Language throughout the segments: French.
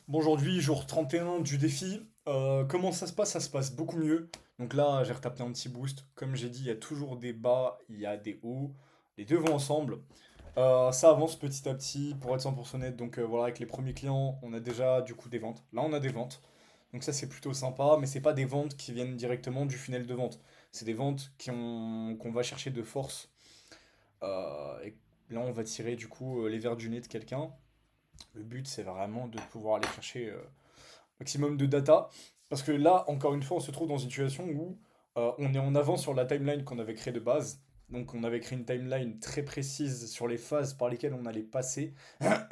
Bon, aujourd'hui, jour 31 du défi. Comment ça se passe? Ça se passe beaucoup mieux. Donc là, j'ai retapé un petit boost. Comme j'ai dit, il y a toujours des bas, il y a des hauts. Les deux vont ensemble. Ça avance petit à petit pour être 100% honnête. Donc voilà, avec les premiers clients, on a déjà du coup des ventes. Là, on a des ventes. Donc ça, c'est plutôt sympa. Mais c'est pas des ventes qui viennent directement du funnel de vente. C'est des ventes qu'on va chercher de force. Et là, on va tirer du coup les verres du nez de quelqu'un. Le but, c'est vraiment de pouvoir aller chercher maximum de data. Parce que là, encore une fois, on se trouve dans une situation où on est en avance sur la timeline qu'on avait créée de base. Donc on avait créé une timeline très précise sur les phases par lesquelles on allait passer.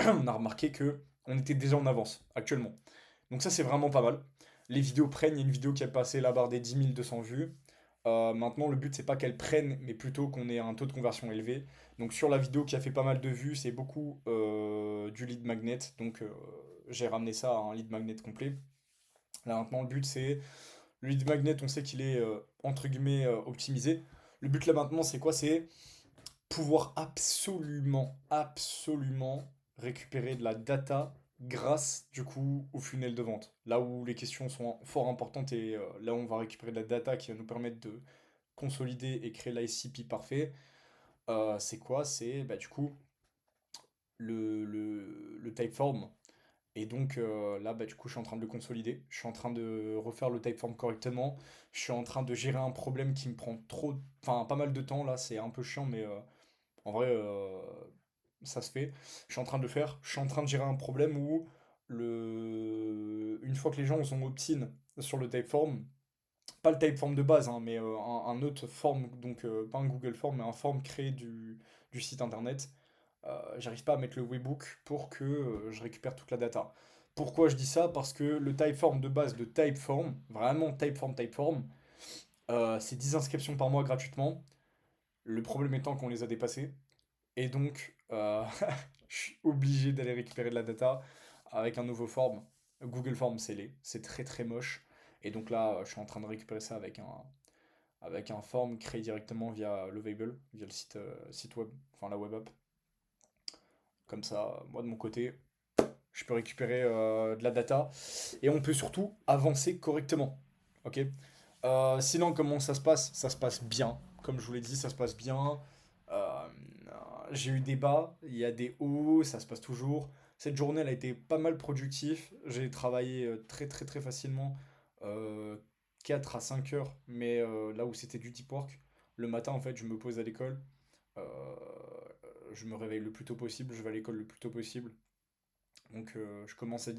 On a remarqué que on était déjà en avance actuellement. Donc ça, c'est vraiment pas mal. Les vidéos prennent. Il y a une vidéo qui a passé la barre des 10 200 vues. Maintenant, le but, c'est pas qu'elle prenne, mais plutôt qu'on ait un taux de conversion élevé. Donc sur la vidéo qui a fait pas mal de vues, c'est beaucoup du lead magnet. Donc j'ai ramené ça à un lead magnet complet. Là maintenant, le but c'est le lead magnet, on sait qu'il est entre guillemets optimisé. Le but là maintenant, c'est quoi? C'est pouvoir absolument récupérer de la data grâce du coup au funnel de vente. Là où les questions sont fort importantes et là où on va récupérer de la data qui va nous permettre de consolider et créer l'ICP parfait, c'est quoi? C'est bah, du coup le typeform. Et donc là, bah, du coup, je suis en train de le consolider. Je suis en train de refaire le typeform correctement. Je suis en train de gérer un problème qui me prend trop, enfin pas mal de temps là. C'est un peu chiant, mais en vrai, ça se fait. Je suis en train de le faire. Je suis en train de gérer un problème où une fois que les gens ont opt-in sur le typeform, pas le typeform de base, hein, mais un autre form, donc pas un Google Form, mais un form créé du site internet. J'arrive pas à mettre le webhook pour que je récupère toute la data. Pourquoi je dis ça? Parce que le typeform de base de Typeform, vraiment Typeform, c'est 10 inscriptions par mois gratuitement. Le problème étant qu'on les a dépassées. Et donc, je suis obligé d'aller récupérer de la data avec un nouveau form. Google Form, c'est laid, c'est très très moche. Et donc là, je suis en train de récupérer ça avec un form créé directement via Lovable, via le site web, enfin la web app. Comme ça, moi de mon côté, je peux récupérer de la data et on peut surtout avancer correctement. Ok. Sinon, comment ça se passe? Ça se passe bien. Comme je vous l'ai dit, ça se passe bien. Euh, j'ai eu des bas, il y a des hauts, ça se passe toujours. Cette journée, elle a été pas mal productive. J'ai travaillé très facilement. euh, 4 à 5 heures, mais là où c'était du deep work. Le matin, en fait, je me pose à l'école. euh, je me réveille le plus tôt possible, je vais à l'école le plus tôt possible. Donc je commence à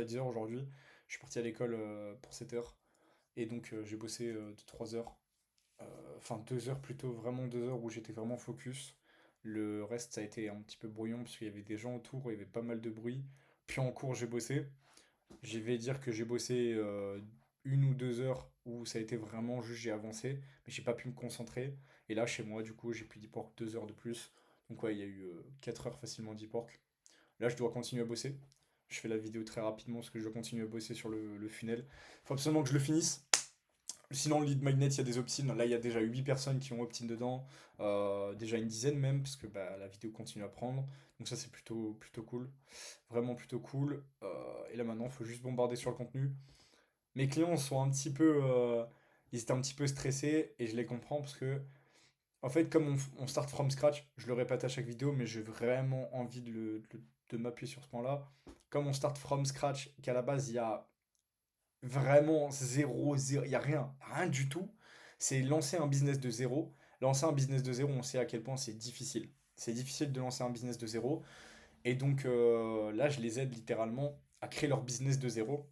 10 heures aujourd'hui. Je suis parti à l'école pour 7 heures. Et donc j'ai bossé de 3 heures. Enfin 2 heures plutôt, vraiment 2 heures où j'étais vraiment focus. Le reste ça a été un petit peu brouillon parce qu'il y avait des gens autour, il y avait pas mal de bruit. Puis en cours j'ai bossé. Je vais dire que j'ai bossé 1 ou 2 heures où ça a été vraiment juste j'ai avancé. Mais j'ai pas pu me concentrer. Et là chez moi du coup j'ai pu deep work 2 heures de plus. Donc ouais il y a eu 4 heures facilement deep work. Là, je dois continuer à bosser. Je fais la vidéo très rapidement parce que je dois continuer à bosser sur le funnel. Faut absolument que je le finisse. Sinon, le lead magnet, il y a des opt-in. Là, il y a déjà 8 personnes qui ont opt-in dedans. Déjà une dizaine même, parce que bah, la vidéo continue à prendre. Donc ça, c'est plutôt cool. Vraiment plutôt cool. Et là, maintenant, il faut juste bombarder sur le contenu. Mes clients sont un petit peu... ils étaient un petit peu stressés et je les comprends parce que en fait, comme on start from scratch, je le répète à chaque vidéo, mais j'ai vraiment envie de m'appuyer sur ce point-là. Comme on start from scratch, qu'à la base, il y a vraiment zéro, il y a rien du tout. C'est lancer un business de zéro. Lancer un business de zéro, on sait à quel point c'est difficile. C'est difficile de lancer un business de zéro. Et donc là, je les aide littéralement à créer leur business de zéro.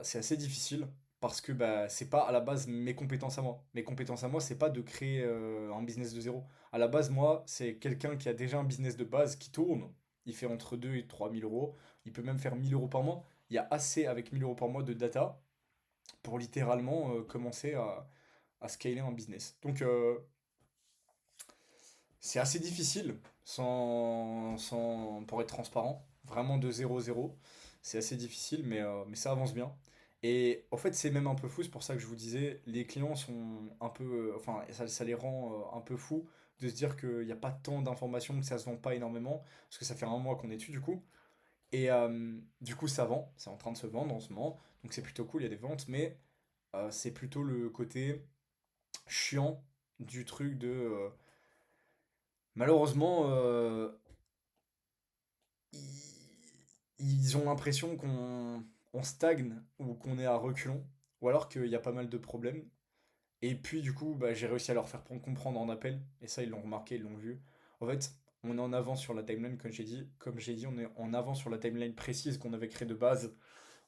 C'est assez difficile parce que bah, c'est pas à la base mes compétences à moi. Mes compétences à moi, c'est pas de créer un business de zéro. À la base, moi, c'est quelqu'un qui a déjà un business de base qui tourne. Il fait entre 2 et 3 000 euros. Il peut même faire 1 000 euros par mois. Il y a assez avec 1 000 euros par mois de data pour littéralement commencer à scaler un business. Donc, c'est assez difficile pour être transparent. Vraiment de 0 0. C'est assez difficile, mais ça avance bien. Et en fait, c'est même un peu fou, c'est pour ça que je vous disais, les clients sont un peu. Enfin, ça les rend un peu fous de se dire qu'il n'y a pas tant d'informations, que ça se vend pas énormément, parce que ça fait un mois qu'on est dessus du coup. Et du coup, ça vend, c'est en train de se vendre en ce moment, donc c'est plutôt cool, il y a des ventes, mais c'est plutôt le côté chiant du truc de... malheureusement, ils ont l'impression qu'on stagne ou qu'on est à reculons, ou alors qu'il y a pas mal de problèmes. Et puis du coup, bah, j'ai réussi à leur faire comprendre en appel, et ça ils l'ont remarqué, ils l'ont vu. En fait, on est en avance sur la timeline, comme j'ai dit, on est en avance sur la timeline précise qu'on avait créée de base.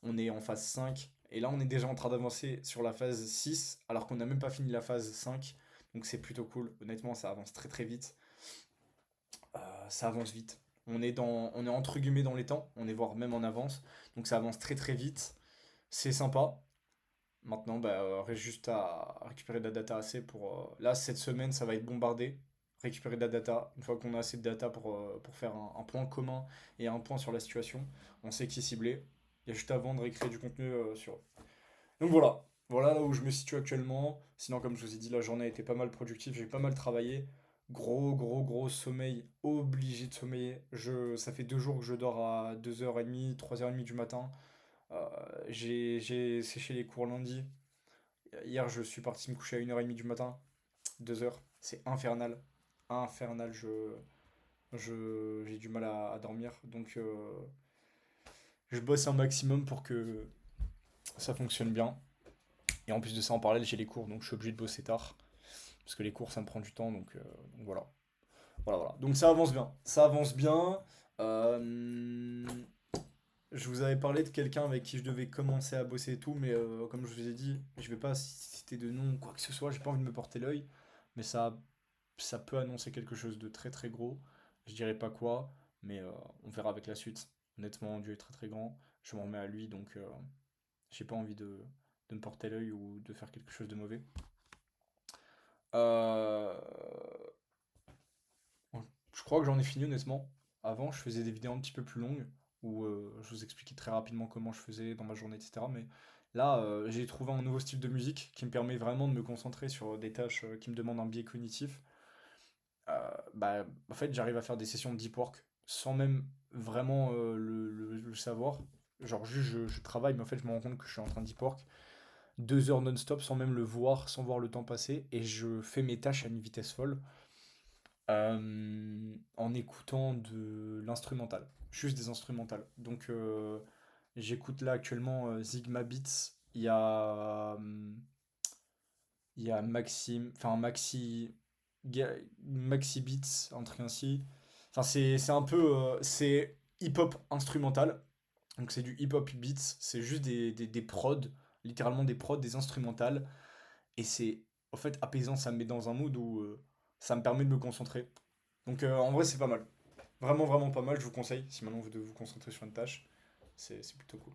On est en phase 5 et là on est déjà en train d'avancer sur la phase 6 alors qu'on n'a même pas fini la phase 5. Donc c'est plutôt cool, honnêtement ça avance très très vite. Ça avance vite. On est entre guillemets dans les temps, on est voire même en avance. Donc ça avance très très vite, c'est sympa. Maintenant, bah, reste juste à récupérer de la data assez pour... Là, cette semaine, ça va être bombardé. Récupérer de la data. Une fois qu'on a assez de data pour faire un point commun et un point sur la situation, on sait qui cibler. Il y a juste à vendre et créer du contenu sur eux. Donc voilà. Voilà là où je me situe actuellement. Sinon, comme je vous ai dit, la journée a été pas mal productive. J'ai pas mal travaillé. Gros, gros, gros sommeil. Obligé de sommeiller. Ça fait 2 jours que je dors à 2h30, 3h30 du matin. Euh, j'ai séché les cours lundi. Hier, je suis parti me coucher à 1h30 du matin. 2 heures. C'est infernal. Infernal. J'ai du mal à dormir. Donc, je bosse un maximum pour que ça fonctionne bien. Et en plus de ça, en parallèle, j'ai les cours. Donc, je suis obligé de bosser tard. Parce que les cours, ça me prend du temps. Donc voilà. Voilà, voilà. Donc, ça avance bien. Ça avance bien. Euh, je vous avais parlé de quelqu'un avec qui je devais commencer à bosser et tout, mais comme je vous ai dit, je vais pas citer de nom ou quoi que ce soit, j'ai pas envie de me porter l'œil, mais ça peut annoncer quelque chose de très très gros. Je dirais pas quoi, mais on verra avec la suite. Honnêtement, Dieu est très très grand, je m'en remets à lui, donc j'ai pas envie de me porter l'œil ou de faire quelque chose de mauvais. Euh, je crois que j'en ai fini honnêtement. Avant, je faisais des vidéos un petit peu plus longues où je vous expliquais très rapidement comment je faisais dans ma journée, etc. Mais là, j'ai trouvé un nouveau style de musique qui me permet vraiment de me concentrer sur des tâches qui me demandent un biais cognitif. Bah, en fait, j'arrive à faire des sessions de deep work sans même vraiment le savoir. Genre, juste je travaille, mais en fait, je me rends compte que je suis en train de deep work. 2 heures non-stop sans même le voir, sans voir le temps passer. Et je fais mes tâches à une vitesse folle en écoutant de l'instrumental, juste des instrumentales. Donc j'écoute là actuellement Sigma Beats, il y a Maxime, enfin Maxi Beats, un truc ainsi. Enfin c'est un peu, c'est hip-hop instrumental, donc c'est du hip-hop beats, c'est juste des prods, littéralement des prods, des instrumentales, et c'est en fait apaisant, ça me met dans un mood où ça me permet de me concentrer. Donc en vrai c'est pas mal. Vraiment vraiment pas mal, je vous conseille, si maintenant vous devez vous concentrer sur une tâche, c'est plutôt cool.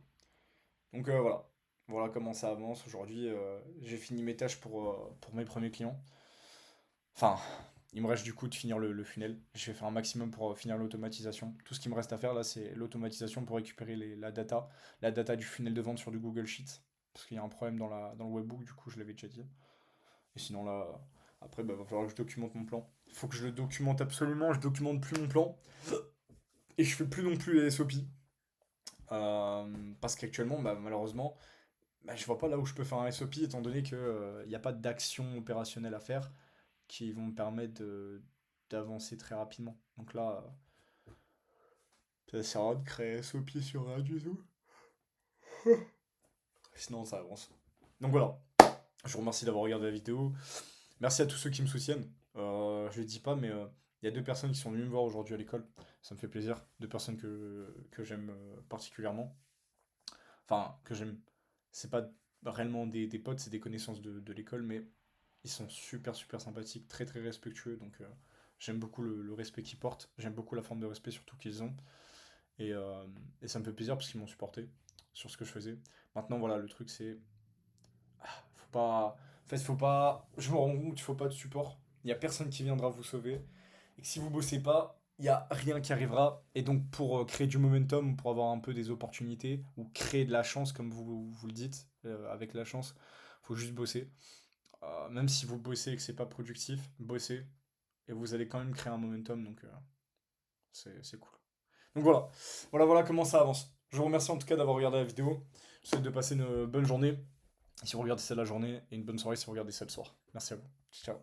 Donc voilà. Voilà comment ça avance. Aujourd'hui, j'ai fini mes tâches pour mes premiers clients. Enfin, il me reste du coup de finir le funnel. Je vais faire un maximum pour finir l'automatisation. Tout ce qui me reste à faire là, c'est l'automatisation pour récupérer la data du funnel de vente sur du Google Sheet. Parce qu'il y a un problème dans le webbook, du coup, je l'avais déjà dit. Et sinon là, après, bah, va falloir que je documente mon plan. Il faut que je le documente absolument. Je documente plus mon plan. Et je fais plus non plus les SOP. Parce qu'actuellement, bah, malheureusement, bah, je vois pas là où je peux faire un SOP étant donné qu'il n'y a pas d'action opérationnelle à faire qui vont me permettre d'avancer très rapidement. Donc là, ça sert à rien de créer SOP sur rien du tout. Sinon, ça avance. Donc voilà, je vous remercie d'avoir regardé la vidéo. Merci à tous ceux qui me soutiennent. Je le dis pas, mais il y a 2 personnes qui sont venues me voir aujourd'hui à l'école. Ça me fait plaisir. 2 personnes que j'aime particulièrement. Enfin, que j'aime. C'est pas réellement des potes, c'est des connaissances de l'école, mais ils sont super super sympathiques, très très respectueux, donc j'aime beaucoup le respect qu'ils portent, j'aime beaucoup la forme de respect surtout qu'ils ont, et, euh, et ça me fait plaisir parce qu'ils m'ont supporté sur ce que je faisais. Maintenant voilà, le truc c'est, faut pas, en fait faut pas, je me rends compte qu'il faut pas de support, il y a personne qui viendra vous sauver, et que si vous bossez pas, il y a rien qui arrivera, et donc pour créer du momentum, pour avoir un peu des opportunités, ou créer de la chance comme vous le dites, avec la chance, faut juste bosser. Même si vous bossez et que c'est pas productif, bossez et vous allez quand même créer un momentum donc c'est cool. Donc voilà, voilà comment ça avance. Je vous remercie en tout cas d'avoir regardé la vidéo. Je vous souhaite de passer une bonne journée si vous regardez ça la journée et une bonne soirée si vous regardez ça le soir. Merci à vous. Ciao.